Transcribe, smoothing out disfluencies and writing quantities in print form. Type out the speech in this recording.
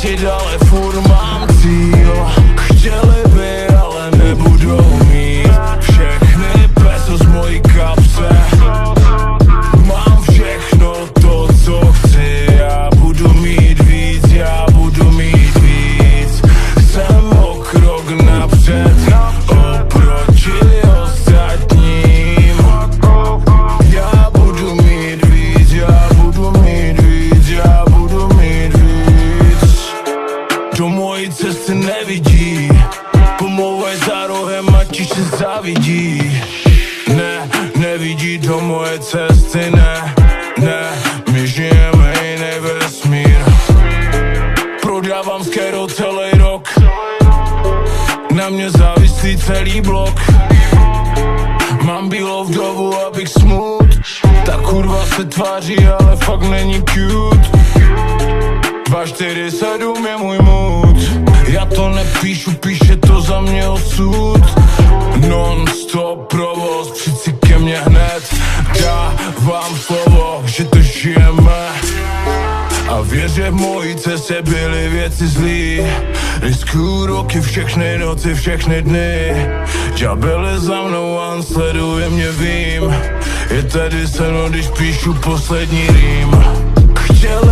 ztratit, ale furt mám cíl. Chtěli by, ale nebudou mít všechny peso z mojí kapse. Mám všechno to, co chci. Já budu mít víc, já budu mít víc. Jsem o krok napřed oproti ostatním. Já budu mít víc, já budu mít víc, já budu mít víc. Do mojí cesty nevidí, pomlouvej za rohem, ať ti se závidí. Ne, nevidí do moje cesty, ne, my žijeme jiný vesmír. Prodávám skero celý rok, na mě závislí celý blok. Mám bílou vdovu, abych smut. Ta kurva se tváří, ale fakt není cute. 247 je můj mood. Já to nepíšu, píše to za mě osud. Non-stop provoz, přijď si ke mně hned. Dávám slovo, že to žijeme. A věř, že v mojí cestě byly věci zlý. Riskuju roky, všechny noci, všechny dny. Ďábel je za mnou a on sleduje mě, vím. Je tady se mnou, když píšu poslední rým. Chtěl